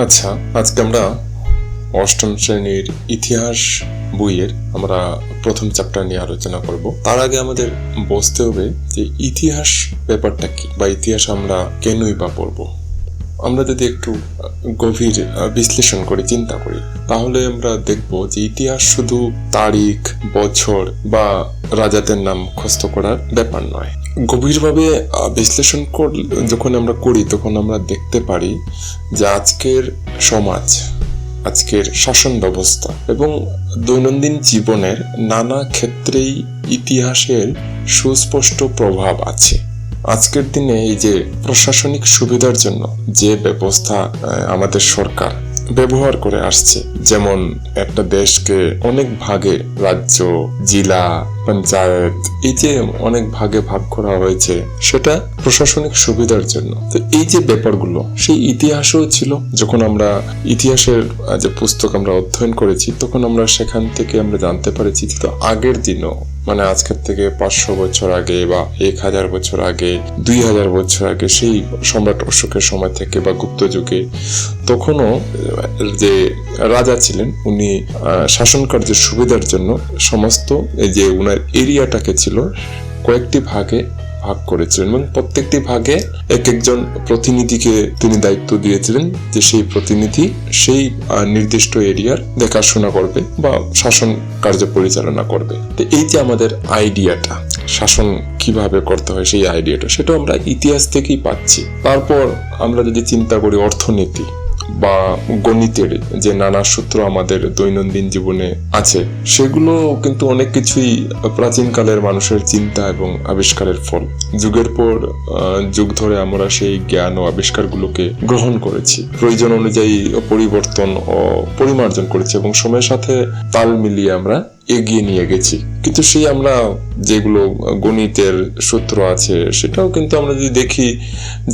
আচ্ছা, আজকে আমরা অষ্টম শ্রেণীর ইতিহাস বইয়ের আমরা প্রথম চ্যাপ্টার নিয়ে আলোচনা করব। তার আগে আমাদের বুঝতে হবে যে ইতিহাস ব্যাপারটা কি, বা ইতিহাস আমরা কেনই বা পড়ব। আমরা যদি একটু গভীর বিশ্লেষণ করি, চিন্তা করি, তাহলে আমরা দেখব যে ইতিহাস শুধু তারিখ, বছর বা রাজাদের নাম মুখস্থ করার ব্যাপার নয়। গভীরভাবে বিশ্লেষণ যখন আমরা করি, তখন আমরা দেখতে পারি যে আজকের সমাজ, আজকের শাসন ব্যবস্থা এবং দৈনন্দিন জীবনের নানা ক্ষেত্রেই ইতিহাসের সুস্পষ্ট প্রভাব আছে। আজকের দিনে এই যে প্রশাসনিক সুবিধার জন্য যে ব্যবস্থা আমাদের সরকার ব্যবহার করে আসছে, যেমন একটা দেশকে অনেক ভাগে, রাজ্য, জেলা, পঞ্চায়েত, এই যে অনেক ভাগে ভাগ করা হয়েছে, সেটা প্রশাসনিক সুবিধার জন্য। তো এই যে ব্যাপারগুলো সেই ইতিহাসেও ছিল। যখন আমরা ইতিহাসের যে পুস্তক আমরা অধ্যয়ন করেছি, তখন আমরা সেখান থেকে আমরা জানতে পেরেছি যে আগের দিনও, মানে আজকের থেকে 500 বছর আগে বা 1000 বছর আগে, 2000 বছর আগে, সেই সম্রাট অশোকের সময় থেকে বা গুপ্ত যুগে, তখনও যে রাজা ছিলেন, উনি শাসন কার্যের সুবিধার জন্য সমস্ত এই যে উনার এরিয়াটাকে ছিল কয়েকটি ভাগে ভাগ করেছিলেন, এবং প্রত্যেকটি ভাগে এক একজন প্রতিনিধিকে তিনি দায়িত্ব দিয়েছিলেন যে সেই প্রতিনিধি সেই নির্দিষ্ট এরিয়ার দেখাশোনা করবে বা শাসন কার্য পরিচালনা করবে। তো এই যে আমাদের আইডিয়াটা, শাসন কিভাবে করতে হয়, সেই আইডিয়াটা, সেটা আমরা ইতিহাস থেকেই পাচ্ছি। তারপর আমরা যদি চিন্তা করি অর্থনীতি বা গণিতের যে নানা সূত্র আমাদের দৈনন্দিন জীবনে আছে, সেগুলো কিন্তু অনেক কিছুই প্রাচীনকালের মানুষের চিন্তা এবং আবিষ্কারের ফল। যুগের পর যুগ ধরে আমরা সেই জ্ঞান ও আবিষ্কারগুলোকে গ্রহণ করেছি, প্রয়োজন অনুযায়ী পরিবর্তন ও পরিমার্জন করেছি এবং সময়ের সাথে তাল মিলিয়ে আমরা এগিয়ে নিয়ে গেছি। কিন্তু সেই আমরা যেগুলো গণিতের সূত্র আছে, সেটাও কিন্তু আমরা যদি দেখি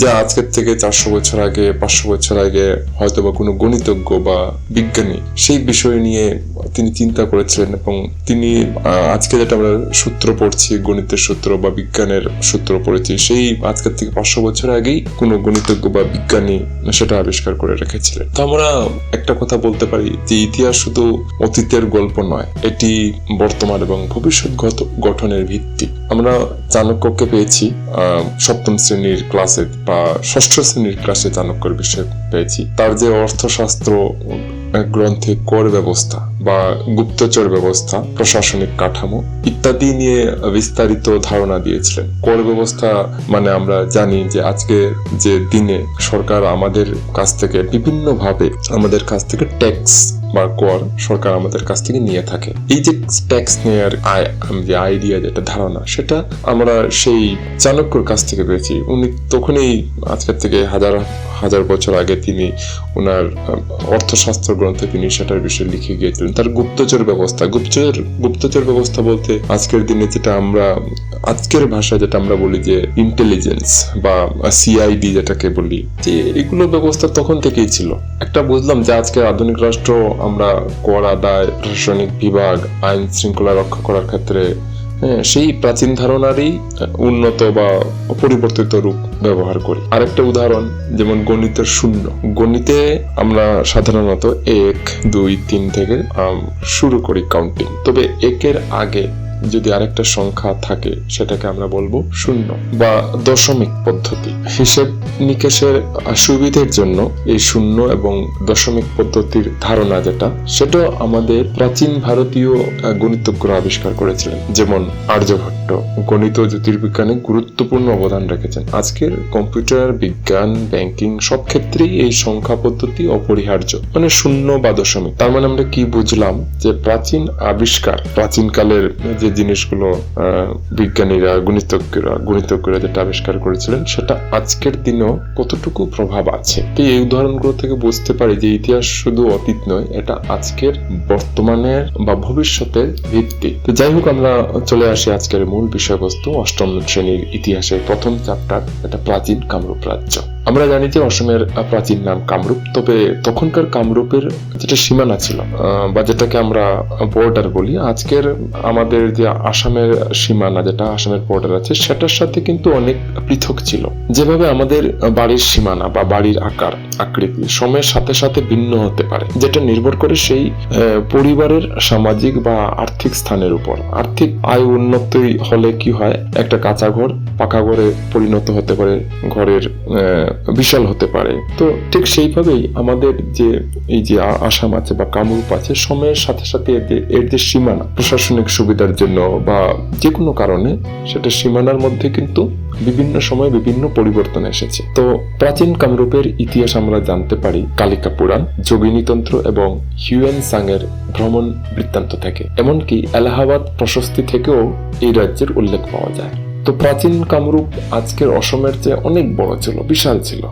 যে আজকের থেকে 400 বছর আগে, 500 বছর আগে হয়তো বা কোনো গণিতজ্ঞ বা বিজ্ঞানী সেই বিষয় নিয়ে তিনি চিন্তা করেছিলেন, এবং তিনি আজকে যেটা আমরা সূত্র পড়ছি, গণিতের সূত্র বা বিজ্ঞানের সূত্র পড়েছি, সেই আজকের থেকে 500 বছর আগেই কোনো গণিতজ্ঞ বা বিজ্ঞানী সেটা আবিষ্কার করে রেখেছিলেন। তো আমরা একটা কথা বলতে পারি যে ইতিহাস শুধু অতীতের গল্প নয়, এটি বর্তমান এবং ভবিষ্যৎ গঠনের ভিত্তি। আমরা চাণক্যকে পেয়েছি সপ্তম শ্রেণীর ক্লাসে বা ষষ্ঠ শ্রেণীর ক্লাসে চাণক্যের বিষয় পেয়েছি। তার যে অর্থশাস্ত্র গ্রন্থে কর ব্যবস্থা বা গুপ্তচর ব্যবস্থা, প্রশাসনিক কাঠামো ইত্যাদি নিয়ে বিস্তারিত ধারণা দিয়েছিলেন। কর ব্যবস্থা মানে আমরা জানি যে আজকে যে দিনে সরকার আমাদের কাছ থেকে বিভিন্ন ভাবে আমাদের কাছ থেকে ট্যাক্স বা কর সরকার আমাদের কাছ থেকে নিয়ে থাকে। এই যে ট্যাক্স নেওয়ার যে আইডিয়া, যেটা ধারণা, সেটা আমরা সেই চাণক্যর কাছ থেকে পেয়েছি। উনি তখনই আজকের থেকে হাজার বছর আগে তিনি ওনার অর্থশাস্ত্র গ্রন্থে তিনি সেটার বিষয়ে লিখে গিয়েছিলেন। তার গুপ্তচর ব্যবস্থা বলতে আজকের দিনে যেটা আমরা আজকের ভাষায় যেটা আমরা বলি যে ইন্টেলিজেন্স বা সিআইডি যেটাকে বলি, যে এগুলো ব্যবস্থা তখন থেকেই ছিল। একটা বুঝলাম যে আজকে আধুনিক রাষ্ট্র আমরা কর আদায়, প্রশাসনিক বিভাগ, আইন শৃঙ্খলা রক্ষা করার ক্ষেত্রে সেই প্রাচীন ধারণারই উন্নত বা পরিবর্তিত রূপ ব্যবহার করি। আরেকটা উদাহরণ, যেমন গণিতের শূন্য। গণিতে আমরা সাধারণত 1, 2, 3 থেকে শুরু করি কাউন্টিং, তবে একের আগে যদি আরেকটা সংখ্যা থাকে, সেটাকে আমরা বলবো শূন্য বা দশমিক পদ্ধতি। হিসেব নিকেশের সুবিধের জন্য এই শূন্য এবং দশমিক পদ্ধতির ধারণা যেটা, সেটা আমাদের প্রাচীন ভারতীয় গণিতজ্ঞরা আবিষ্কার করেছিলেন। যেমন আর্যভট্ট গণিত ও জ্যোতির্বিজ্ঞানে গুরুত্বপূর্ণ অবদান রেখেছেন। আজকের কম্পিউটার বিজ্ঞান, ব্যাংকিং সব ক্ষেত্রেই এই সংখ্যা পদ্ধতি অপরিহার্য, মানে শূন্য বা দশমিক। তার মানে আমরা কি বুঝলাম যে প্রাচীন আবিষ্কার, প্রাচীনকালের যে জিনিসগুলো বিজ্ঞানীরা, গণিতজ্ঞরা যেটা আবিষ্কার করেছিলেন, সেটা আজকের দিনেও কতটুকু প্রভাব আছে। তো এই উদাহরণগুলো থেকে বুঝতে পারি যে ইতিহাস শুধু অতীত নয়, এটা আজকের, বর্তমানের বা ভবিষ্যতের ভিত্তি। তো যাই হোক, আমরা চলে আসি আজকের মূল বিষয়বস্তু, অষ্টম শ্রেণীর ইতিহাসের প্রথম চ্যাপ্টার, এটা প্রাচীন কামরূপ রাজ্য। আমরা জানি যে অসমের প্রাচীন নাম কামরূপ, তবে তখনকার কামরূপের যেটা সীমানা ছিল বা যেটাকে আমরা বর্ডার বলি, আজকের আমাদের যে আসামের সীমানা, যেটা আসামের বর্ডার আছে, সেটার সাথে কিন্তু অনেক পৃথক ছিল। যেভাবে আমাদের বাড়ির সীমানা বা বাড়ির আকার আকৃতি সময়ের সাথে সাথে ভিন্ন হতে পারে, যেটা নির্ভর করে সেই পরিবারের সামাজিক বা আর্থিক স্থানের উপর। আর্থিক আয় উন্নতি হলে কি হয়, একটা কাঁচা ঘর পাকা ঘরে পরিণত হতে পারে, ঘরের বিশাল হতে পারে। তো ঠিক সেইভাবেই আমাদের যে এই যে আসাম আছে বা কামরূপ আছে, সময়ের সাথে সাথে এর যে সীমানা, প্রশাসনিক সুবিধার জন্য বা যে কোনো কারণে সেটা সীমানার মধ্যে কিন্তু বিভিন্ন সময় বিভিন্ন পরিবর্তন এসেছে। তো প্রাচীন কামরূপের ইতিহাস আমরা জানতে পারি কালিকা পুরাণ, যোগিনীতন্ত্র এবং হিউয়েন সাং এর ভ্রমণ বৃত্তান্ত থেকে। এমনকি এলাহাবাদ প্রশস্তি থেকেও এই রাজ্যের উল্লেখ পাওয়া যায়। তো প্রাচীন কামরূপ আজকের অসমের চেয়ে অনেক বড় ছিল, বিশাল ছিল।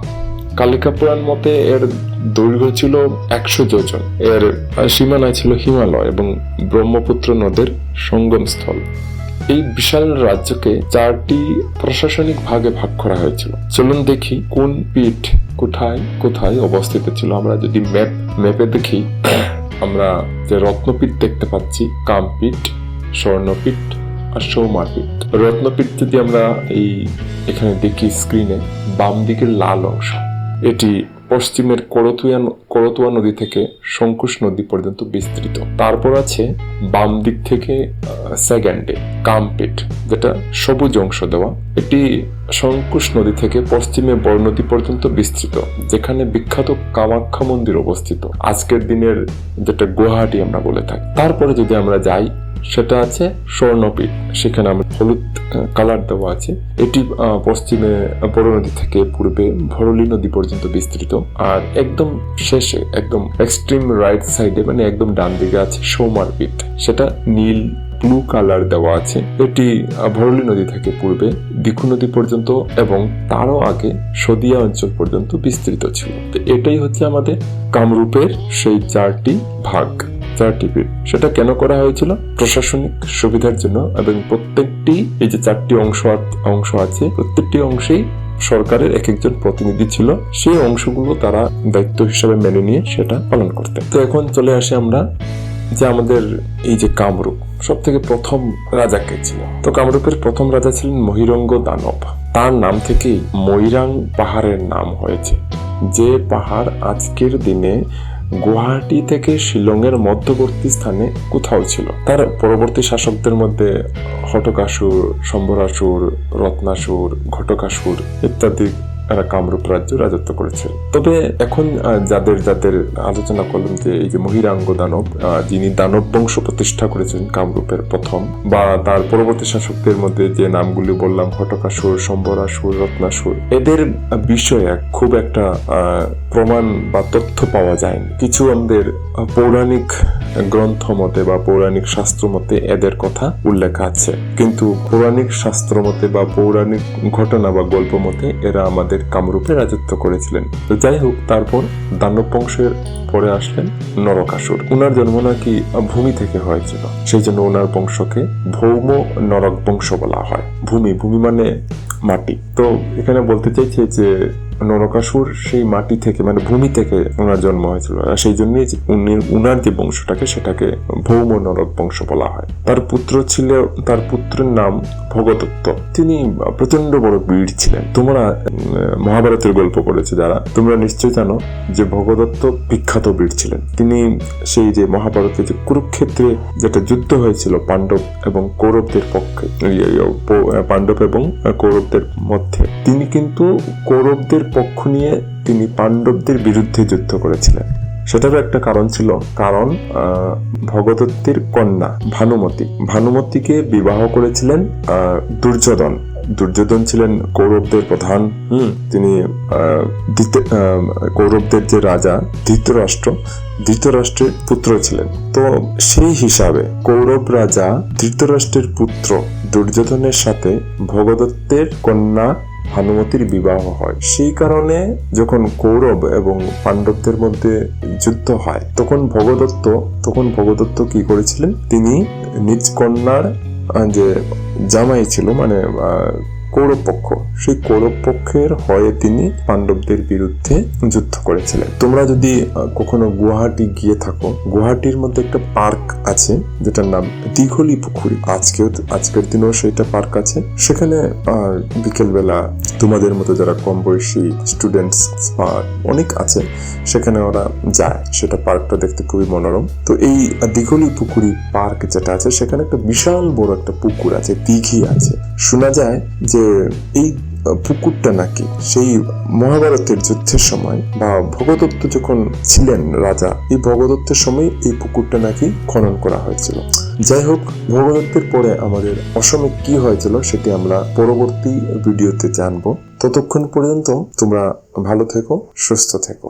কালিকা পুরাণ মতে এর দৈর্ঘ্য ছিল 100 যোজন। এর সীমানায় ছিল হিমালয় এবং ব্রহ্মপুত্র নদের সঙ্গম স্থল। এই বিশাল রাজ্যকে 4টি প্রশাসনিক ভাগে ভাগ করা হয়েছিল। চলুন দেখি কোন পীঠ কোথায় কোথায় অবস্থিত ছিল। আমরা যদি ম্যাপে দেখি, আমরা যে রত্নপীঠ দেখতে পাচ্ছি, কামপীঠ, স্বর্ণপীঠ আর সৌমারপীঠ। রত্নপীঠ যদি আমরা এখানে দেখি স্ক্রিনে, বাম দিকের লাল অংশ, এটি পশ্চিমের করতোয়া নদী থেকে শঙ্কুশ নদী পর্যন্ত বিস্তৃত। তারপর আছে বাম দিক থেকে সেকেন্ডে কামপীঠ, যেটা সবুজ অংশ দেওয়া। এটি শঙ্কুশ নদী থেকে পশ্চিমে বরনদী পর্যন্ত বিস্তৃত, যেখানে বিখ্যাত কামাখ্যা মন্দির অবস্থিত, আজকের দিনের যেটা গুয়াহাটি আমরা বলে থাকি। তারপরে যদি আমরা যাই, সেটা আছে স্বর্ণপীঠ, সেখানে আমরা হলুদ কালার দেওয়া আছে। এটি পশ্চিমে বড় নদী থেকে পূর্বে ভরলী নদী পর্যন্ত বিস্তৃত। আর একদম শেষে, একদম এক্সট্রিম রাইট সাইডে, মানে একদম ডান দিকে আছে সৌমারপীঠ, সেটা নীল ব্লু কালার দেওয়া আছে। এটি ভরলী নদী থেকে পূর্বে দিখু নদী পর্যন্ত এবং তারও আগে সদিয়া অঞ্চল পর্যন্ত বিস্তৃত ছিল। তো এটাই হচ্ছে আমাদের কামরূপের সেই 4টি ভাগ, 4টি পীঠ। সেটা কেন করা হয়েছিল? প্রশাসনিক সুবিধার জন্য। এবং প্রত্যেকটি এই যে 4টি অংশ আছে, প্রত্যেকটি অংশেই সরকারের এক একজন প্রতিনিধি ছিল। সেই অংশগুলো তারা দায়িত্ব হিসেবে মেনে নিয়ে সেটা পালন করতেন। তো এখন চলে আসি আমরা যে আমাদের এই যে কামরূপ, সব থেকে প্রথম রাজা কে ছিল? তো কামরূপের প্রথম রাজা ছিলেন মহিরঙ্গ দানব। তার নাম থেকেই ময়রাং পাহাড়ের নাম হয়েছে, যে পাহাড় আজকের দিনে গুয়াহাটি থেকে শিলংয়ের মধ্যবর্তী স্থানে কোথাও ছিল। তার পরবর্তী শাসকদের মধ্যে হটকাসুর, সম্বরাসুর, রত্নাসুর, ঘটকাসুর ইত্যাদি এরা কামরূপ রাজ্য রাজত্ব করেছিল। তবে এখন যাদের আলোচনা করলাম, যে এই যে মহিরাঙ্গ দানব, যিনি দানব বংশ প্রতিষ্ঠা করেছিলেন কামরূপের প্রথম, বা তার পরবর্তী শাসকদের মধ্যে যে নামগুলি বললাম, হটকাসুর, সম্বরাসুর, রত্নাসুর, এদের বিষয়ে খুব একটা প্রমাণ বা তথ্য পাওয়া যায়নি। কিছু আমাদের পৌরাণিক গ্রন্থ মতে বা পৌরাণিক শাস্ত্র মতে এদের কথা উল্লেখ আছে, কিন্তু পৌরাণিক শাস্ত্র মতে বা পৌরাণিক ঘটনা বা গল্প মতে এরা আমাদের কামরূপে রাজত্ব করেছিলেন। তো যাই হোক, তারপর দানব বংশের পরে আসলেন নরকাসুর। উনার জন্ম নাকি ভূমি থেকে হয়েছিল, সেই জন্য ওনার বংশকে ভৌম নরক বংশ বলা হয়। ভূমি মানে মাটি। তো এখানে বলতে চাইছে যে নরকাসুর সেই মাটি থেকে, মানে ভূমি থেকে ওনার জন্ম হয়েছিল, আর সেই জন্যই উনার যে বংশটাকে, সেটাকে ভৌম নরক বংশ বলা হয়। তার পুত্রের নাম ভগদত্ত। তিনি প্রচন্ড বড় বীর ছিলেন। তোমরা মহাভারতের গল্প পড়েছে যারা, তোমরা নিশ্চয়ই জানো যে ভগদত্ত বিখ্যাত বীর ছিলেন। তিনি সেই যে মহাভারতে যে কুরুক্ষেত্রে যেটা যুদ্ধ হয়েছিল পাণ্ডব এবং কৌরবদের পক্ষে, পাণ্ডব এবং কৌরবদের মধ্যে, তিনি কিন্তু কৌরবদের পক্ষ নিয়ে তিনি পাণ্ডবদের বিরুদ্ধে যুদ্ধ করেছিলেন। সেটারও একটা কারণ ছিল, কারণ ভগদত্তের কন্যা ভানুমতিকে বিবাহ করেছিলেন দুর্যোধন ছিলেন কৌরবদের প্রধান। তিনি কৌরবদের যে রাজা ধৃতরাষ্ট্রের পুত্র ছিলেন। তো সেই হিসাবে কৌরব রাজা ধৃতরাষ্ট্রের পুত্র দুর্যোধনের সাথে ভগদত্তের কন্যা ভানুমতির বিবাহ হয়। সেই কারণে যখন কৌরব এবং পাণ্ডবদের মধ্যে যুদ্ধ হয়, তখন ভগদত্ত কি করেছিলেন, তিনি নিজ কন্যার যে জামাই ছিল, মানে কৌরব পক্ষ, সেই কৌরব পক্ষের হয়ে তিনি পাণ্ডবদের বিরুদ্ধে যুদ্ধ করেছিলেন। তোমরা যদি কখনো গুয়াহাটি গিয়ে থাকো, গুয়াহাটির মধ্যে একটা পার্ক আছে যেটার নাম দিঘলি পুকুরি। আজকের দিনেও সেটা পার্ক আছে। সেখানে বিকেল বেলা তোমাদের মতো যারা কম বয়সী স্টুডেন্টস অনেক আছে, সেখানে ওরা যায়। সেটা পার্কটা দেখতে খুবই মনোরম। তো এই দিঘলি পুকুরি পার্ক যেটা আছে, সেখানে একটা বিশাল বড় একটা পুকুর আছে, দিঘি আছে। শোনা যায় যে এই পুকুরটা নাকি সেই মহাভারতের যুদ্ধের সময় বা ভগদত্ত যখন ছিলেন রাজা, এই ভগদত্তের সময় এই পুকুরটা নাকি খনন করা হয়েছিল। যাই হোক, ভগদত্তের পরে আমাদের অসমে কি হয়েছিল সেটি আমরা পরবর্তী ভিডিওতে জানবো। ততক্ষণ পর্যন্ত তোমরা ভালো থেকো, সুস্থ থেকো।